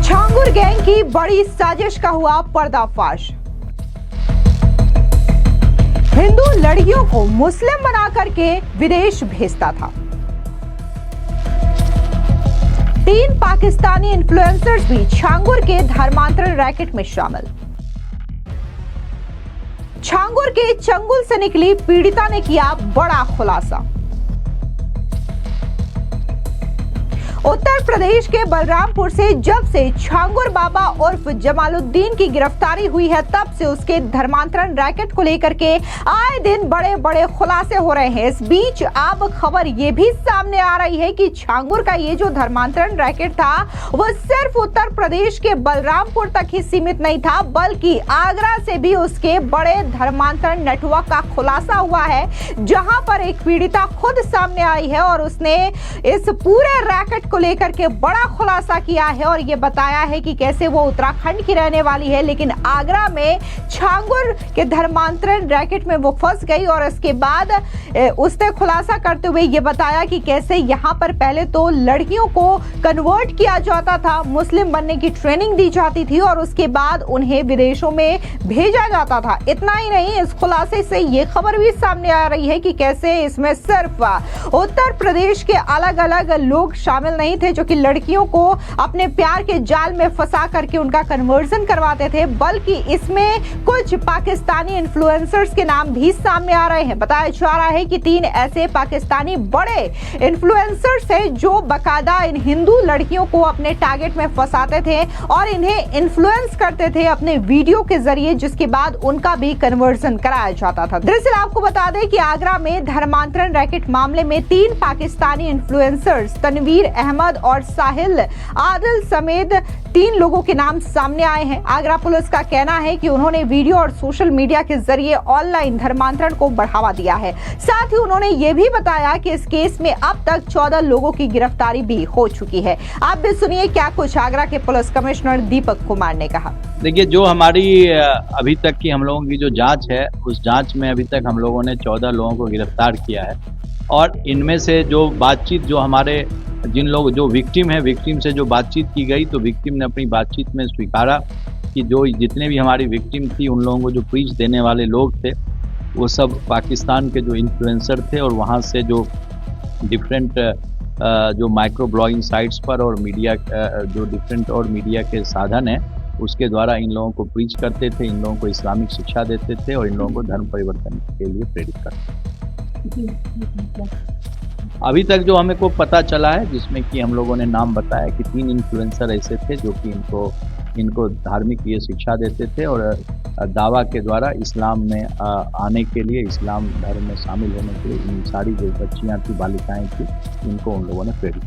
Changur gang की बड़ी साजिश का हुआ पर्दाफाश। हिंदू लड़कियों को मुस्लिम बना करके विदेश भेजता था। 3 पाकिस्तानी इन्फ्लुएंसर्स भी छांगुर के धर्मांतरण रैकेट में शामिल। छांगुर के चंगुल से निकली पीड़िता ने किया बड़ा खुलासा। उत्तर प्रदेश के बलरामपुर से जब से छांगुर बाबा उर्फ जमालुद्दीन की गिरफ्तारी हुई है, तब से उसके धर्मांतरण रैकेट को लेकर के आए दिन बड़े बड़े खुलासे हो रहे हैं। इस बीच अब खबर ये भी सामने आ रही है कि छांगुर का ये जो धर्मांतरण रैकेट था वो सिर्फ उत्तर प्रदेश के बलरामपुर तक ही सीमित नहीं था, बल्कि आगरा से भी उसके बड़े धर्मांतरण नेटवर्क का खुलासा हुआ है, जहां पर एक पीड़िता खुद सामने आई है और उसने इस पूरे रैकेट को लेकर के बड़ा खुलासा किया है और ये बताया है कि कैसे वो उत्तराखंड की रहने वाली है, लेकिन आगरा में छांगुर के धर्मांतरण रैकेट में वो फंस गई। और इसके बाद उसने खुलासा करते हुए ये बताया कि कैसे यहाँ पर पहले तो लड़कियों को कन्वर्ट किया जाता था, मुस्लिम बनने की ट्रेनिंग दी जाती थी और उसके बाद उन्हें विदेशों में भेजा जाता था। इतना ही नहीं, इस खुलासे से ये खबर भी सामने आ रही है कि कैसे इसमें सिर्फ उत्तर प्रदेश के अलग अलग लोग शामिल नहीं थे जो कि लड़कियों को अपने प्यार के जाल में फंसा करके उनका कन्वर्जन करवाते थे, बल्कि इसमें कुछ पाकिस्तानी इन्फ्लुएंसर्स के नाम भी सामने आ रहे हैं। बताया जा रहा है कि 3 ऐसे पाकिस्तानी बड़े इन्फ्लुएंसर्स हैं जो बकायदा इन हिंदू लड़कियों को अपने टारगेट में फंसाते थे और इन्हें इन्फ्लुएंस करते थे अपने वीडियो के जरिए, जिसके बाद उनका भी कन्वर्जन कराया जाता था। दरअसल आपको बता दें कि आगरा में धर्मांतरण रैकेट मामले में 3 पाकिस्तानी इन्फ्लुएंसर्स तनवीर अहमद और साहिल आदिल समेत 3 लोगों के नाम सामने आए हैं। आगरा पुलिस का कहना है कि उन्होंने वीडियो और सोशल मीडिया के जरिए ऑनलाइन धर्मांतरण को बढ़ावा दिया है। साथ ही उन्होंने ये भी बताया कि इस केस में अब तक 14 लोगों की गिरफ्तारी भी हो चुकी है। आप भी सुनिए क्या कुछ आगरा के पुलिस कमिश्नर दीपक कुमार ने कहा। देखिए, जो हमारी अभी तक की हम लोगों की जो जांच है, उस जांच में अभी तक हम लोगों ने 14 लोगों को गिरफ्तार किया है और इनमें से जो बातचीत जो हमारे जिन लोग जो विक्टिम है, विक्टिम से जो बातचीत की गई, तो विक्टिम ने अपनी बातचीत में स्वीकारा कि जो जितने भी हमारी विक्टिम थी उन लोगों को जो प्रीच देने वाले लोग थे वो सब पाकिस्तान के जो इन्फ्लुएंसर थे और वहाँ से जो डिफरेंट जो माइक्रो ब्लॉगिंग साइट्स पर और मीडिया जो डिफरेंट और मीडिया के साधन है उसके द्वारा इन लोगों को प्रीच करते थे, इन लोगों को इस्लामिक शिक्षा देते थे और इन लोगों को धर्म परिवर्तन के लिए प्रेरित करते थे। अभी तक जो हमें को पता चला है, जिसमें कि हम लोगों ने नाम बताया कि 3 इन्फ्लुएंसर ऐसे थे जो कि इनको धार्मिक ये शिक्षा देते थे और दावा के द्वारा इस्लाम में आने के लिए, इस्लाम धर्म में शामिल होने के लिए इन सारी जो बच्चियाँ थी, बालिकाएं थी, इनको उन लोगों ने प्रेरित।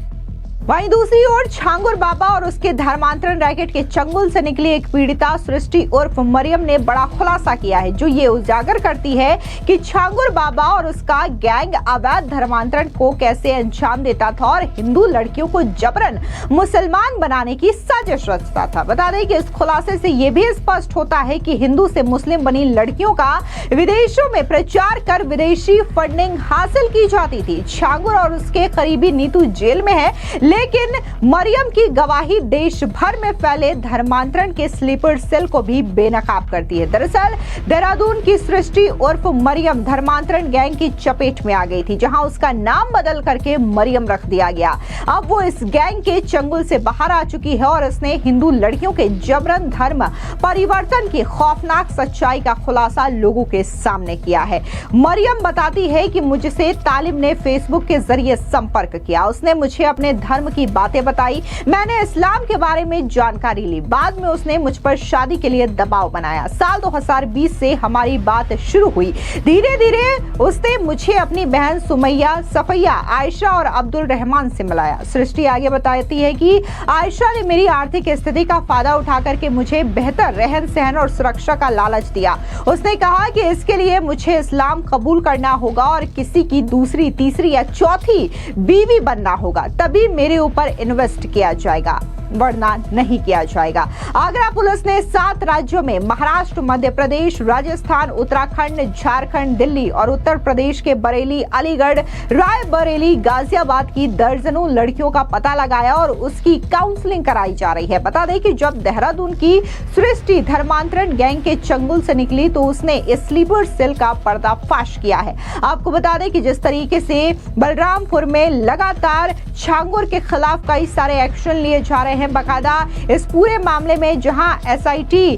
वहीं दूसरी ओर छांगुर बाबा और उसके धर्मांतरण रैकेट के चंगुल से निकली एक पीड़िता सृष्टि उर्फ मरियम ने बड़ा खुलासा किया है, जो ये उजागर करती है कि छांगुर बाबा और उसका गैंग अवैध धर्मांतरण को कैसे अंजाम देता था और हिंदू लड़कियों को जबरन मुसलमान बनाने की साजिश रचता था। बता दें कि इस खुलासे से ये भी स्पष्ट होता है कि हिंदू से मुस्लिम बनी लड़कियों का विदेशों में प्रचार कर विदेशी फंडिंग हासिल की जाती थी। छांगुर और उसके करीबी नीतू जेल में है, लेकिन मरियम की गवाही देश भर में फैले धर्मांतरण के स्लीपर सेल को भी बेनकाब करती है। दरअसल देहरादून की सृष्टि उर्फ मरियम धर्मांतरण गैंग की चपेट में आ गई थी, जहां उसका नाम बदल करके मरियम रख दिया गया। अब वो इस गैंग के चंगुल से बाहर आ चुकी है और उसने हिंदू लड़कियों के जबरन धर्म परिवर्तन की खौफनाक सच्चाई का खुलासा लोगों के सामने किया है। मरियम बताती है कि मुझसे तालिब ने फेसबुक के जरिए संपर्क किया, उसने मुझे अपने धर्म की बातें बताई, मैंने इस्लाम के बारे में जानकारी ली, बाद में उसने मुझ पर शादी के लिए दबाव बनाया। साल 2020 से हमारी बात शुरू हुई, धीरे धीरे उसने मुझे अपनी बहन सुमैया, सफैया, आयशा और अब्दुल रहमान से मिलाया। सृष्टि आगे बताती है कि आयशा ने मेरी आर्थिक स्थिति का फायदा उठा करके मुझे बेहतर रहन सहन और सुरक्षा का लालच दिया। उसने कहा कि इसके लिए मुझे इस्लाम कबूल करना होगा और किसी की दूसरी, तीसरी या चौथी बीवी बनना होगा, तभी मेरे ऊपर इन्वेस्ट किया जाएगा। बढ़ना नहीं किया जाएगा। आगरा पुलिस ने 7 राज्यों में महाराष्ट्र, मध्य प्रदेश, राजस्थान, उत्तराखंड, झारखंड, दिल्ली और उत्तर प्रदेश के बरेली, अलीगढ़, रायबरेली, गाजियाबाद की दर्जनों लड़कियों का पता लगाया और उसकी काउंसलिंग कराई जा रही है। बता दें कि जब देहरादून की सृष्टि धर्मांतरण गैंग के चंगुल से निकली तो उसने इस स्लीपर सेल का पर्दाफाश किया है। आपको बता दें कि जिस तरीके से बलरामपुर में लगातार छांगुर के खिलाफ कई सारे एक्शन लिए जा रहे हैं, बकायदा इस पूरे मामले में जहां एसआईटी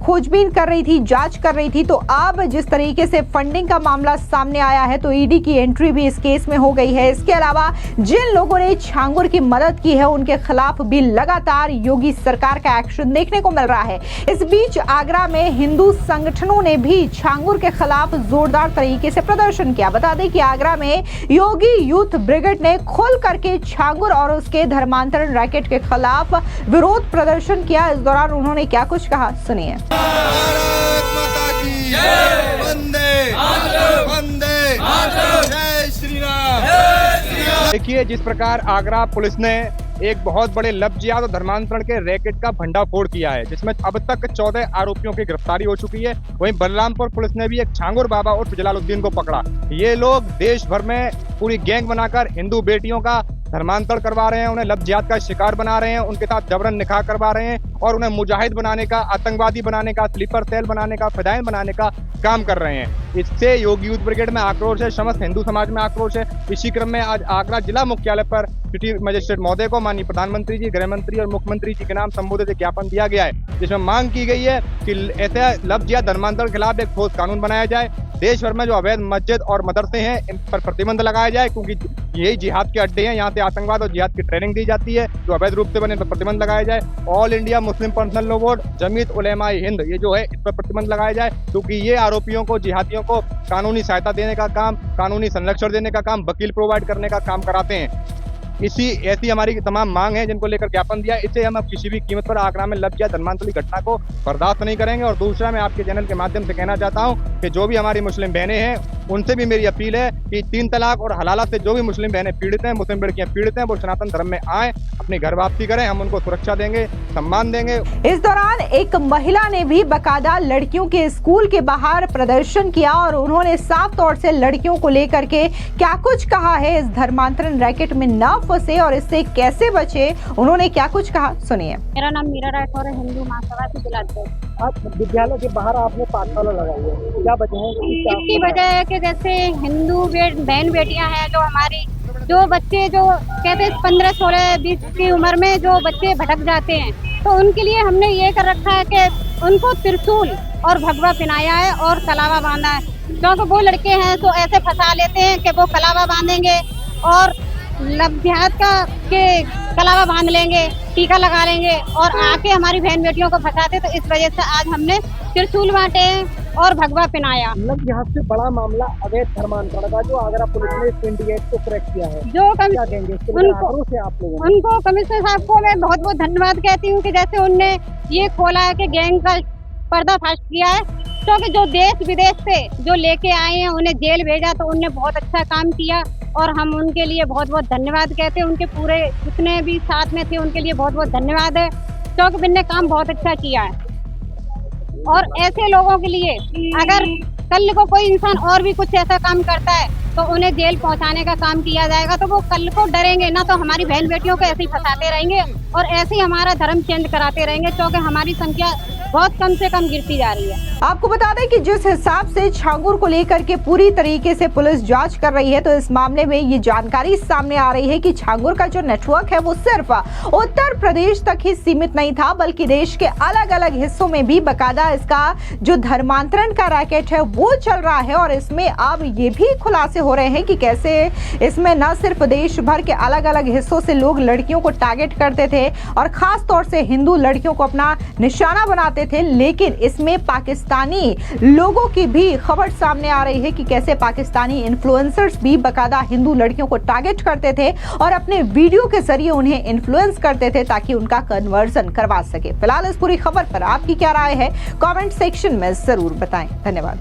खोजबीन कर रही थी, जांच कर रही थी, तो अब जिस तरीके से फंडिंग का मामला सामने आया है तो ईडी की एंट्री भी इस केस में हो गई है। इसके अलावा जिन लोगों ने छांगुर की मदद की है उनके खिलाफ भी लगातार योगी सरकार का एक्शन देखने को मिल रहा है। इस बीच आगरा में हिंदू संगठनों ने भी छांगुर के खिलाफ जोरदार तरीके से प्रदर्शन किया। बता दें कि आगरा में योगी यूथ ब्रिगेड ने खोल करके छांगुर और उसके धर्मांतरण रैकेट के खिलाफ विरोध प्रदर्शन किया। इस दौरान उन्होंने क्या कुछ कहा, सुनिए। भारत माता की जय, वंदे वंदे, जय श्री राम। देखिए, जिस प्रकार आगरा पुलिस ने एक बहुत बड़े लफ्जियात और धर्मांतरण के रैकेट का भंडाफोड़ किया है, जिसमें अब तक 14 आरोपियों की गिरफ्तारी हो चुकी है। वहीं बलरामपुर पुलिस ने भी एक छांगुर बाबा और जलालुद्दीन को पकड़ा। ये लोग देश भर में पूरी गैंग बनाकर हिंदू बेटियों का धर्मांतरण करवा रहे हैं, उन्हें लफ्जियात का शिकार बना रहे हैं, उनके साथ जबरन निकाह करवा रहे हैं और उन्हें मुजाहिद बनाने का, आतंकवादी बनाने का, स्लीपर सेल बनाने का, फिदायन बनाने का काम कर रहे हैं। इससे योगी यूथ ब्रिगेड में आक्रोश है, समस्त हिंदू समाज में आक्रोश है। इसी क्रम में आज आगरा जिला मुख्यालय पर सिटी मजिस्ट्रेट महोदय को माननीय प्रधानमंत्री जी, गृह मंत्री और मुख्यमंत्री जी के नाम संबोधित ज्ञापन दिया गया है, जिसमें मांग की गई है कि ऐसे लफ्जियात धर्मांतरण के खिलाफ एक ठोस कानून बनाया जाए। देश भर में जो अवैध मस्जिद और मदरसे हैं इन पर प्रतिबंध लगाया जाए, क्योंकि यही जिहाद के अड्डे हैं, यहाँ से आतंकवाद और जिहाद की ट्रेनिंग दी जाती है। जो अवैध रूप से बने इन पर प्रतिबंध लगाया जाए। All India Muslim personal law board, Jamiat Ulema e Hind, ये जो है इस पर प्रतिबंध लगाया जाए, क्योंकि ये आरोपियों को, जिहादियों को कानूनी सहायता देने का काम, कानूनी संरक्षण देने का काम, वकील प्रोवाइड करने का काम कराते हैं। ऐसी हमारी तमाम मांग है जिनको लेकर ज्ञापन दिया। इससे हम अब किसी भी कीमत पर आगरा में लफ्जियात धर्मांतरण की घटना को बर्दाश्त नहीं करेंगे। और दूसरा, मैं आपके चैनल के माध्यम से कहना चाहता हूं कि जो भी हमारी मुस्लिम बहनें हैं उनसे भी मेरी अपील है कि 3 तलाक और हलाला से जो भी मुस्लिम बहनें पीड़ित हैं, मुस्लिम लड़कियां पीड़ित हैं, वो सनातन धर्म में आए, अपनी घर वापसी करें, हम उनको सुरक्षा देंगे, सम्मान देंगे। इस दौरान एक महिला ने भी बकायदा लड़कियों के स्कूल के बाहर प्रदर्शन किया और उन्होंने साफ तौर से लड़कियों को लेकर के क्या कुछ कहा है, इस धर्मांतरण रैकेट में न फंसे और इससे कैसे बचे, उन्होंने क्या कुछ कहा, सुनिए। मेरा नाम मीरा राठौर है, हिंदू महासभा से जिलाध्यक्ष। आज विद्यालय के बाहर आपने पाठशाला लगाई है, क्या वजह है? इसकी वजह है कि जैसे हिंदू बहन बेटियां हैं, जो हमारी जो बच्चे जो कहते हैं 15, 16, 20 की उम्र में जो बच्चे भटक जाते हैं, तो उनके लिए हमने ये कर रखा है कि उनको त्रिशूल और भगवा पहनाया है और कलावा बांधा है। क्योंकि वो लड़के हैं तो ऐसे फंसा लेते हैं कि वो कलावा बांधेंगे और लफ्जियात का के कलावा बांध लेंगे, टीका लगा लेंगे और आके हमारी बहन बेटियों को फंसाते। तो इस वजह से आज हमने त्रिशूल बांटे और भगवा पहनाया। यहाँ से बड़ा मामला अवैध धर्मांतरण का, जो आगरा पुलिस ने सिंडिकेट को क्रैक किया है, जो क्या कहेंगे उनको कमिश्नर साहब को मैं बहुत बहुत धन्यवाद कहती हूँ कि जैसे उनने ये खोला है कि गैंग का पर्दाफाश किया है, क्योंकि जो देश विदेश से जो लेके आए हैं उन्हें जेल भेजा, तो उनने बहुत अच्छा काम किया और हम उनके लिए बहुत बहुत धन्यवाद कहते हैं। उनके पूरे जितने भी साथ में थे उनके लिए बहुत बहुत धन्यवाद है, क्योंकि उनने काम बहुत अच्छा किया है। और ऐसे लोगों के लिए अगर कल को कोई इंसान और भी कुछ ऐसा काम करता है तो उन्हें जेल पहुंचाने का काम किया जाएगा, तो वो कल को डरेंगे ना, तो हमारी बहन बेटियों को ऐसे ही फंसाते रहेंगे और ऐसे ही हमारा धर्म चेंज कराते रहेंगे, क्योंकि हमारी संख्या बहुत कम से कम गिरती जा रही है। आपको बता दें कि जिस हिसाब से छांगुर को लेकर के पूरी तरीके से पुलिस जांच कर रही है, तो इस मामले में ये जानकारी सामने आ रही है कि छांगुर का जो नेटवर्क है वो सिर्फ उत्तर प्रदेश तक ही सीमित नहीं था, बल्कि देश के अलग अलग हिस्सों में भी बकायदा इसका जो धर्मांतरण का रैकेट है वो चल रहा है। और इसमें अब ये भी खुलासे हो रहे हैं कि कैसे इसमें न सिर्फ देश भर के अलग अलग हिस्सों से लोग लड़कियों को टारगेट करते थे और खास तौर से हिंदू लड़कियों को अपना निशाना बनाते थे, लेकिन इसमें पाकिस्तानी लोगों की भी खबर सामने आ रही है कि कैसे पाकिस्तानी इन्फ्लुएंसर्स भी बकायदा हिंदू लड़कियों को टारगेट करते थे और अपने वीडियो के जरिए उन्हें इन्फ्लुएंस करते थे ताकि उनका कन्वर्जन करवा सके। फिलहाल इस पूरी खबर पर आपकी क्या राय है, कमेंट सेक्शन में जरूर बताएं। धन्यवाद।